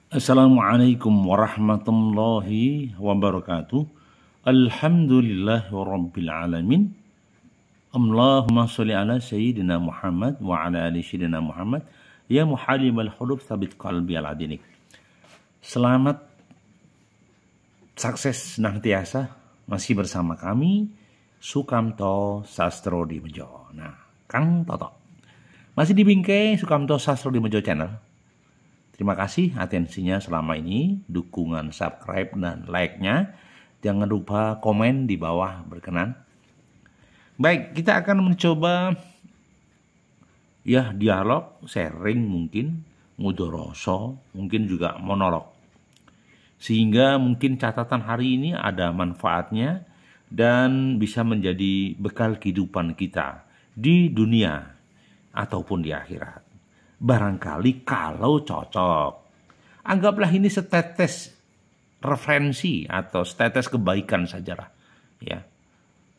Assalamualaikum warahmatullahi wabarakatuh. Alhamdulillahi rabbil alamin. Allahumma sholli ala sayyidina Muhammad wa ala ali sayyidina Muhammad. Ya muhallimal huruf thabit qalbi ala dinik. Selamat sukses senantiasa masih bersama kami Sukamto Sastrodimedjo. Nah, Kang Toto masih di bingkai Sukamto Sastrodimedjo channel. Terima kasih atensinya selama ini, dukungan subscribe dan like-nya. Jangan lupa komen di bawah berkenan. Baik, kita akan mencoba dialog, sharing mungkin, mudoroso, mungkin juga monolog. Sehingga mungkin catatan hari ini ada manfaatnya dan bisa menjadi bekal kehidupan kita di dunia ataupun di akhirat. Barangkali kalau cocok, anggaplah ini setetes referensi atau setetes kebaikan sajalah, ya.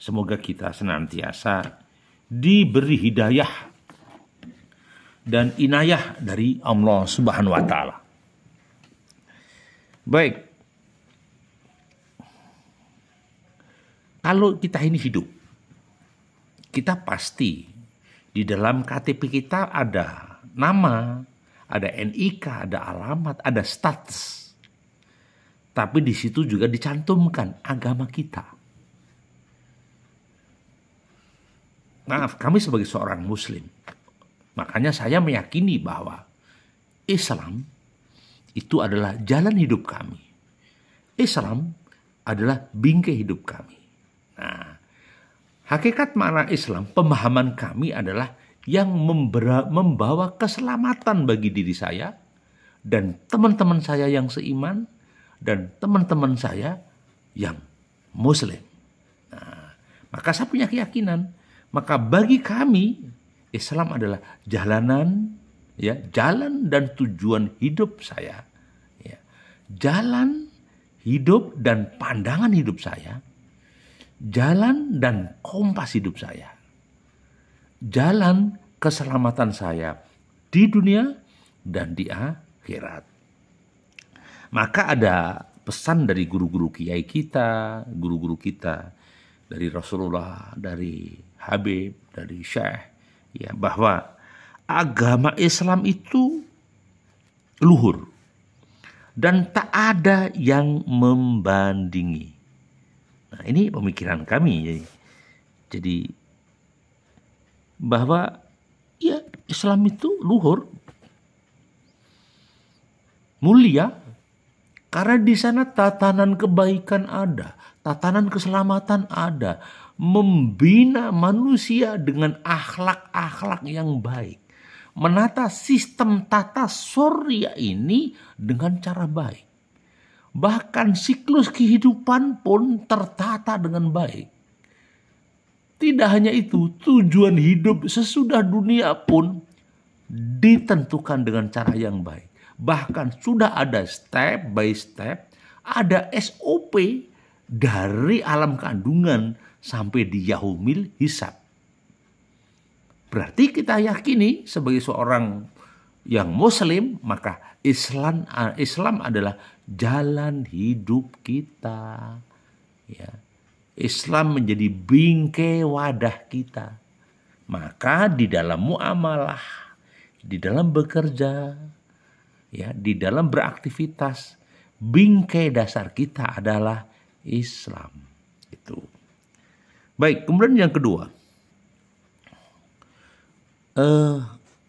Semoga kita senantiasa diberi hidayah dan inayah dari Allah Subhanahu wa Ta'ala. Baik, kalau kita ini hidup, kita pasti di dalam KTP kita ada nama, ada NIK, ada alamat, ada status. Tapi di situ juga dicantumkan agama kita. Maaf, kami sebagai seorang muslim, makanya saya meyakini bahwa Islam itu adalah jalan hidup kami. Islam adalah bingkai hidup kami. Nah, hakikat makna Islam, pemahaman kami adalah yang membawa keselamatan bagi diri saya dan teman-teman saya yang seiman dan teman-teman saya yang muslim. Nah, maka saya punya keyakinan, maka bagi kami Islam adalah jalan dan tujuan hidup saya. Ya. Jalan hidup dan pandangan hidup saya. Jalan dan kompas hidup saya. Jalan keselamatan saya di dunia dan di akhirat. Maka ada pesan dari guru-guru kiai kita, guru-guru kita, dari Rasulullah, dari Habib, dari Syekh, ya, bahwa agama Islam itu luhur dan tak ada yang membandingi. Nah, ini pemikiran kami. Jadi bahwa Islam itu luhur, mulia, karena di sana tatanan kebaikan ada, tatanan keselamatan ada, membina manusia dengan akhlak-akhlak yang baik, menata sistem tata surya ini dengan cara baik. Bahkan siklus kehidupan pun tertata dengan baik. Tidak hanya itu, tujuan hidup sesudah dunia pun ditentukan dengan cara yang baik. Bahkan sudah ada step by step, ada SOP dari alam kandungan sampai di yaumil hisab. Berarti kita yakini sebagai seorang yang muslim, maka Islam adalah jalan hidup kita. Ya. Islam menjadi bingkai wadah kita. Maka di dalam muamalah, di dalam bekerja, ya, di dalam beraktivitas, bingkai dasar kita adalah Islam. Itu. Baik, kemudian yang kedua,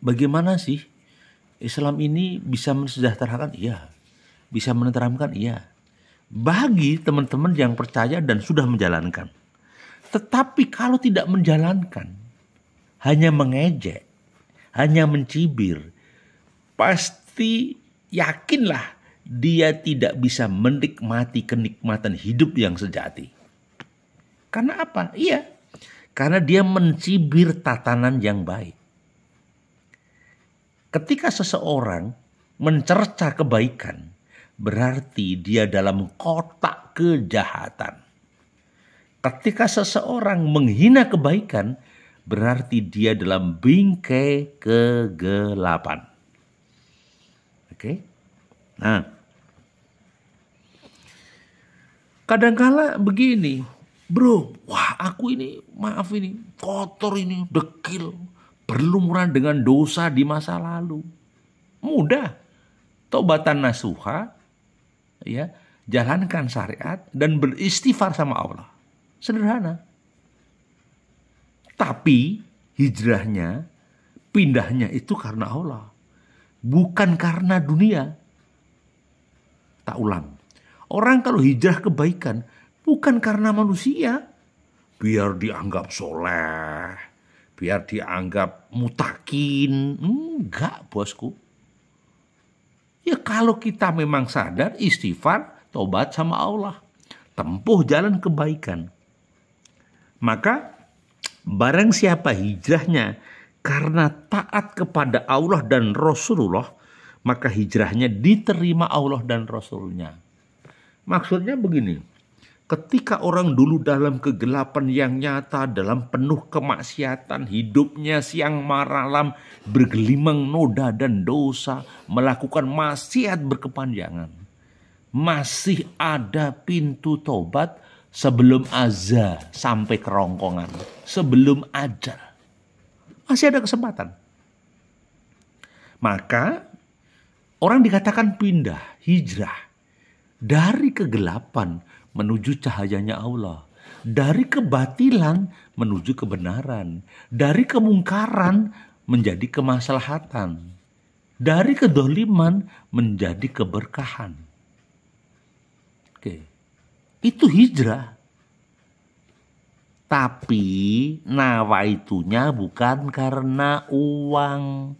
bagaimana sih Islam ini bisa mensejahterakan? Iya. Bisa menenteramkan? Iya. Bagi teman-teman yang percaya dan sudah menjalankan. Tetapi kalau tidak menjalankan, hanya mengejek, hanya mencibir, pasti yakinlah dia tidak bisa menikmati kenikmatan hidup yang sejati. Karena apa? Iya, karena dia mencibir tatanan yang baik. Ketika seseorang mencerca kebaikan, berarti dia dalam kotak kejahatan. Ketika seseorang menghina kebaikan, berarti dia dalam bingkai kegelapan. Oke? Nah, kadangkala begini, bro, wah aku ini, maaf ini, kotor ini, dekil, berlumuran dengan dosa di masa lalu. Mudah, taubatan nasuha, ya, jalankan syariat dan beristighfar sama Allah. Sederhana. Tapi hijrahnya, pindahnya itu karena Allah, bukan karena dunia. Tak ulang. Orang kalau hijrah kebaikan bukan karena manusia, biar dianggap soleh, biar dianggap mutakin. Enggak, bosku. Ya kalau kita memang sadar, istighfar, tobat sama Allah, tempuh jalan kebaikan. Maka barang siapa hijrahnya karena taat kepada Allah dan Rasulullah, maka hijrahnya diterima Allah dan Rasulnya. Maksudnya begini, ketika orang dulu dalam kegelapan yang nyata, dalam penuh kemaksiatan, hidupnya siang malam bergelimang noda dan dosa, melakukan maksiat berkepanjangan, masih ada pintu tobat sebelum azan sampai kerongkongan, sebelum ajal. Masih ada kesempatan. Maka orang dikatakan pindah, hijrah dari kegelapan menuju cahayanya Allah, dari kebatilan menuju kebenaran, dari kemungkaran menjadi kemaslahatan, dari kedoliman menjadi keberkahan. Oke, itu hijrah. Tapi nawaitunya bukan karena uang,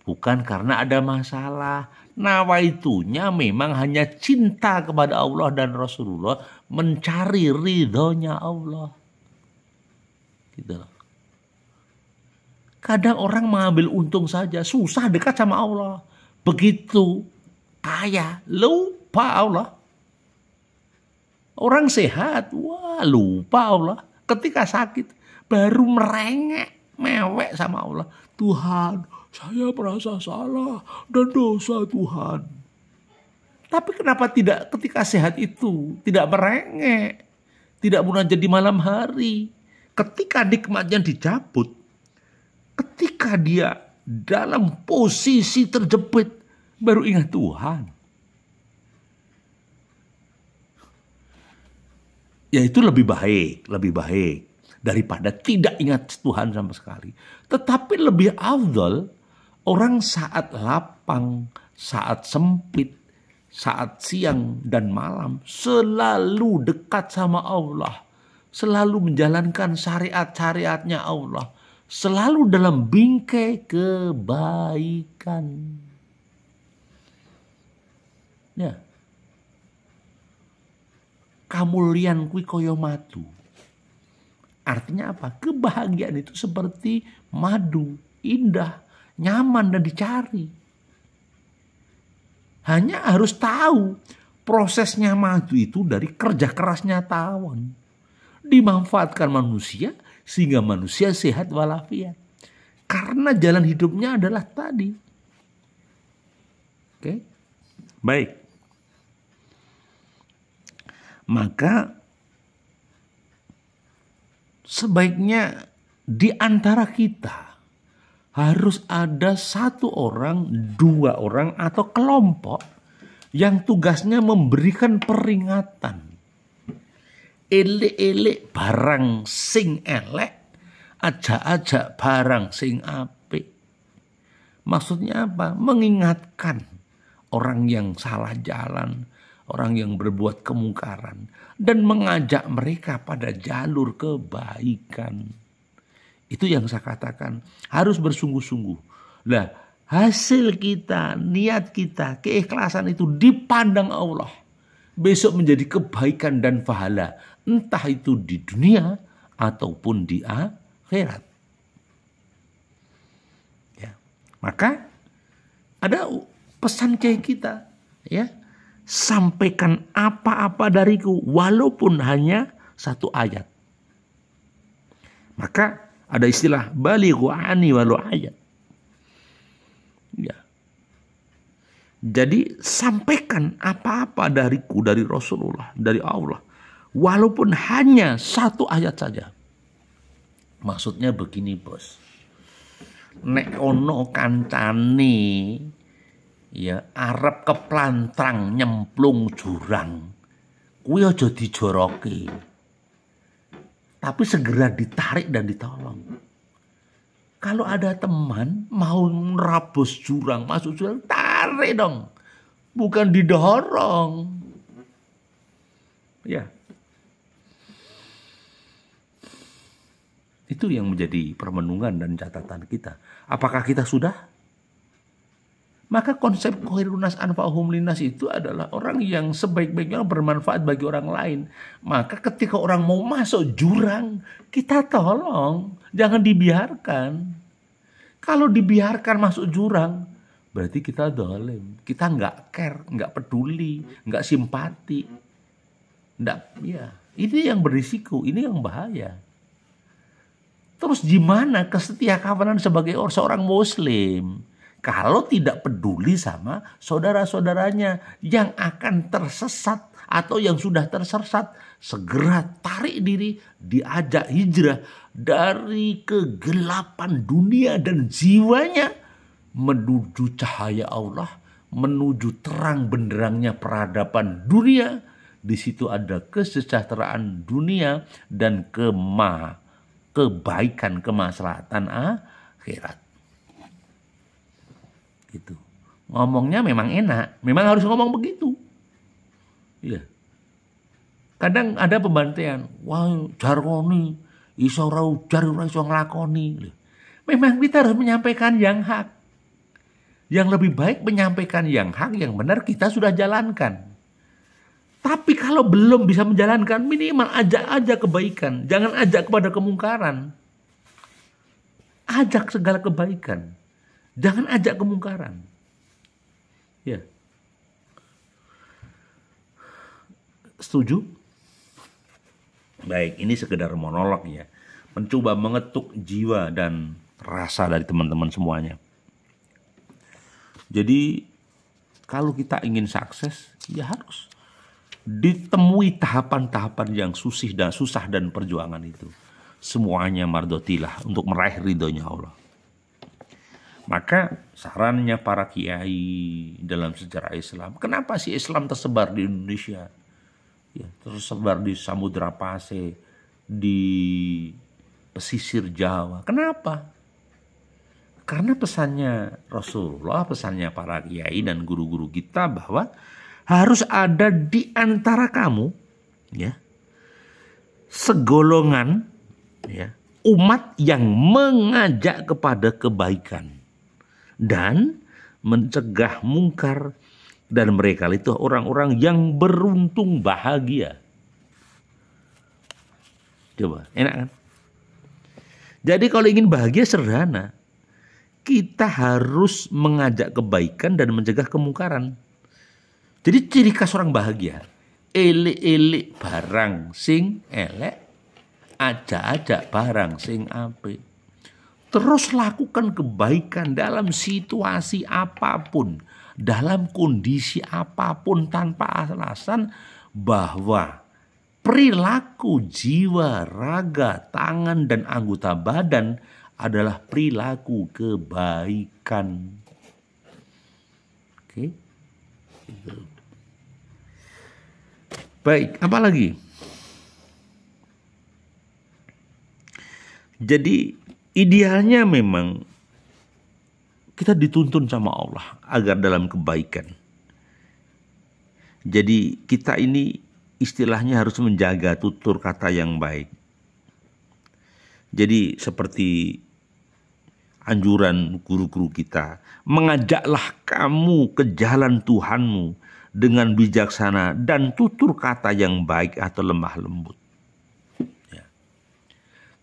bukan karena ada masalah. Nawaitunya memang hanya cinta kepada Allah dan Rasulullah, mencari ridhonya Allah. Gitu loh. Kadang orang mengambil untung saja, susah dekat sama Allah. Begitu kaya, lupa Allah. Orang sehat, wah lupa Allah. Ketika sakit, baru merengek, mewek sama Allah. Tuhan, saya merasa salah dan dosa Tuhan. Tapi kenapa tidak ketika sehat itu tidak merengek, tidak munajat di malam hari? Ketika nikmatnya dicabut, ketika dia dalam posisi terjepit, baru ingat Tuhan. Ya itu lebih baik daripada tidak ingat Tuhan sama sekali. Tetapi lebih afdal orang saat lapang, saat sempit, saat siang dan malam selalu dekat sama Allah, selalu menjalankan syariat-syariatnya Allah, selalu dalam bingkai kebaikan. Ya. Kamulian kui koyo madu. Artinya apa? Kebahagiaan itu seperti madu, indah, nyaman dan dicari. Hanya harus tahu prosesnya madu itu dari kerja kerasnya tawon. Dimanfaatkan manusia sehingga manusia sehat walafiat. Karena jalan hidupnya adalah tadi. Oke? Baik. Maka sebaiknya di antara kita harus ada satu orang, dua orang atau kelompok yang tugasnya memberikan peringatan. Elek-elek barang sing elek, ajak-ajak barang sing apik. Maksudnya apa? Mengingatkan orang yang salah jalan, orang yang berbuat kemungkaran, dan mengajak mereka pada jalur kebaikan. Itu yang saya katakan, harus bersungguh-sungguh. Lah, hasil kita, niat kita, keikhlasan itu dipandang Allah. Besok menjadi kebaikan dan pahala, entah itu di dunia ataupun di akhirat. Ya. Maka ada pesan kiai kita, ya. Sampaikan apa-apa dariku walaupun hanya satu ayat. Maka ada istilah balighu anni walau ayat. Ya. Jadi sampaikan apa-apa dariku, dari Rasulullah, dari Allah. Walaupun hanya satu ayat saja. Maksudnya begini bos. Nek ono kancane ya arep keplantrang nyemplung jurang. Kuwi aja dijoroke. Tapi segera ditarik dan ditolong. Kalau ada teman mau nerabos jurang, masuk jurang, tarik dong. Bukan didorong. Ya. Itu yang menjadi permenungan dan catatan kita. Apakah kita sudah? Maka konsep khairun nas anfa'uhum linnas itu adalah orang yang sebaik-baiknya bermanfaat bagi orang lain. Maka ketika orang mau masuk jurang, kita tolong. Jangan dibiarkan. Kalau dibiarkan masuk jurang, berarti kita zalim. Kita nggak care, nggak peduli, nggak simpati. Nggak, ya. Ini yang berisiko, ini yang bahaya. Terus gimana kesetiakawanan sebagai seorang muslim? Kalau tidak peduli sama saudara-saudaranya yang akan tersesat atau yang sudah tersesat, segera tarik diri, diajak hijrah dari kegelapan dunia dan jiwanya menuju cahaya Allah, menuju terang benderangnya peradaban dunia. Di situ ada kesejahteraan dunia dan kebaikan, kemaslahatan akhirat. Gitu. Ngomongnya memang enak, memang harus ngomong begitu. Iya. Kadang ada pembantaian, wah jargoni, iso ora ujar ora iso nglakoni. Memang kita harus menyampaikan yang hak. Yang lebih baik menyampaikan yang hak, yang benar kita sudah jalankan. Tapi kalau belum bisa menjalankan, minimal ajak aja kebaikan, jangan ajak kepada kemungkaran. Ajak segala kebaikan. Jangan ajak kemungkaran. Ya. Setuju? Baik, ini sekedar monolog ya. Mencoba mengetuk jiwa dan rasa dari teman-teman semuanya. Jadi, kalau kita ingin sukses, ya harus ditemui tahapan-tahapan yang susah dan perjuangan itu. Semuanya mardotilah untuk meraih ridhonya Allah. Maka sarannya para kiai dalam sejarah Islam, kenapa sih Islam tersebar di Indonesia? Ya, tersebar di Samudra Pasai, di pesisir Jawa. Kenapa? Karena pesannya Rasulullah, pesannya para kiai dan guru-guru kita bahwa harus ada di antara kamu, ya, segolongan, ya, umat yang mengajak kepada kebaikan dan mencegah mungkar, dan mereka itu orang-orang yang beruntung bahagia. Coba, enak kan? Jadi kalau ingin bahagia sederhana, kita harus mengajak kebaikan dan mencegah kemungkaran. Jadi ciri khas orang bahagia, elek-elek barang sing elek, ajak-ajak barang sing apik. Terus lakukan kebaikan dalam situasi apapun, dalam kondisi apapun tanpa alasan, bahwa perilaku jiwa, raga, tangan, dan anggota badan adalah perilaku kebaikan. Oke. Baik, apa lagi? Jadi idealnya memang kita dituntun sama Allah agar dalam kebaikan. Jadi kita ini istilahnya harus menjaga tutur kata yang baik. Jadi seperti anjuran guru-guru kita, mengajaklah kamu ke jalan Tuhanmu dengan bijaksana dan tutur kata yang baik atau lemah lembut.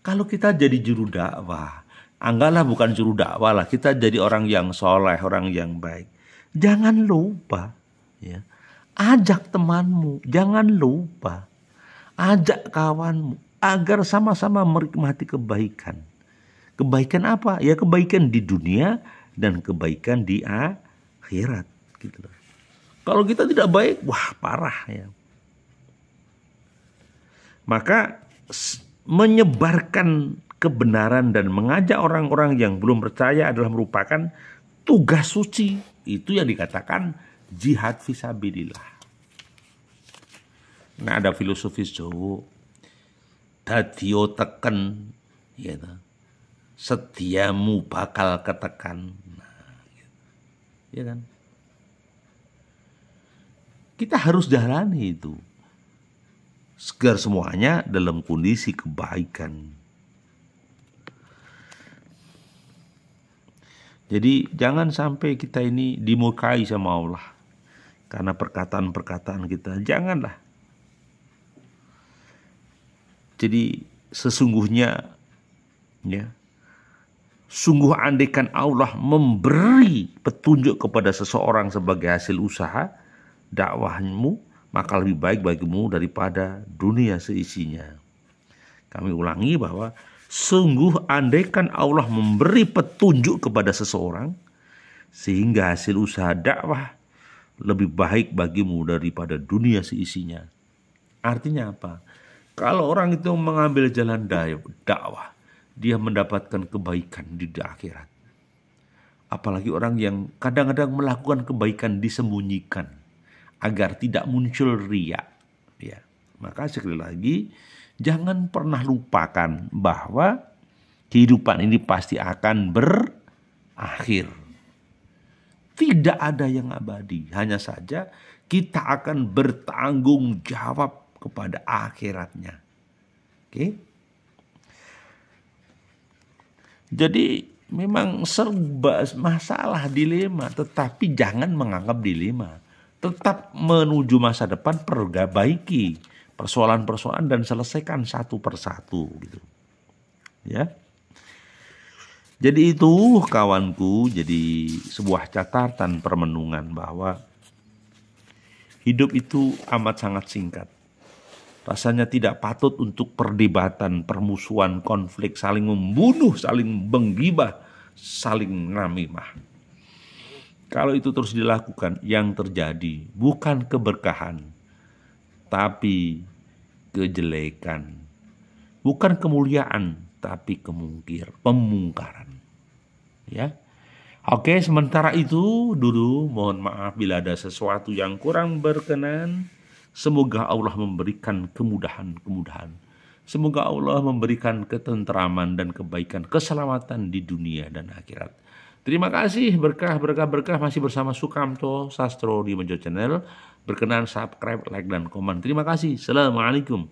Kalau kita jadi juru dakwah, anggaplah bukan juru dakwah lah, kita jadi orang yang soleh, orang yang baik. Jangan lupa, ya, ajak temanmu, jangan lupa, ajak kawanmu agar sama-sama menikmati kebaikan. Kebaikan apa? Ya kebaikan di dunia dan kebaikan di akhirat. gitu loh. Kalau kita tidak baik, wah parah ya. Maka menyebarkan kebenaran dan mengajak orang-orang yang belum percaya adalah merupakan tugas suci. Itu yang dikatakan jihad fisabilillah. Nah, ada filosofis Jawa, dadio teken, ya, setiamu bakal ketekan. Nah, ya kan? Kita harus jalani itu. Segar semuanya dalam kondisi kebaikan. Jadi jangan sampai kita ini dimurkai sama Allah karena perkataan-perkataan kita. Janganlah. Jadi sesungguhnya ya, sungguh andaikan Allah memberi petunjuk kepada seseorang sebagai hasil usaha dakwahmu, maka lebih baik bagimu daripada dunia seisinya. Kami ulangi bahwa sungguh andaikan Allah memberi petunjuk kepada seseorang sehingga hasil usaha dakwah lebih baik bagimu daripada dunia seisinya. Artinya apa? Kalau orang itu mengambil jalan dakwah, dia mendapatkan kebaikan di akhirat. Apalagi orang yang kadang-kadang melakukan kebaikan disembunyikan agar tidak muncul riya. Ya, maka sekali lagi jangan pernah lupakan bahwa kehidupan ini pasti akan berakhir. Tidak ada yang abadi, hanya saja kita akan bertanggung jawab kepada akhiratnya. Oke? Jadi memang serba masalah, dilema, tetapi jangan menganggap dilema. Tetap menuju masa depan, perbaiki persoalan-persoalan dan selesaikan satu persatu gitu. Ya. Jadi itu kawanku, jadi sebuah catatan permenungan bahwa hidup itu amat sangat singkat. Rasanya tidak patut untuk perdebatan, permusuhan, konflik, saling membunuh, saling menggibah, saling namimah. Kalau itu terus dilakukan, yang terjadi bukan keberkahan, tapi kejelekan. Bukan kemuliaan, tapi pemungkaran. Ya. Oke, sementara itu dulu mohon maaf bila ada sesuatu yang kurang berkenan. Semoga Allah memberikan kemudahan-kemudahan. Semoga Allah memberikan ketentraman dan kebaikan, keselamatan di dunia dan akhirat. Terima kasih, berkah masih bersama Sukamto Sastro di Mojo Channel. Berkenan subscribe, like, dan komen. Terima kasih. Assalamualaikum.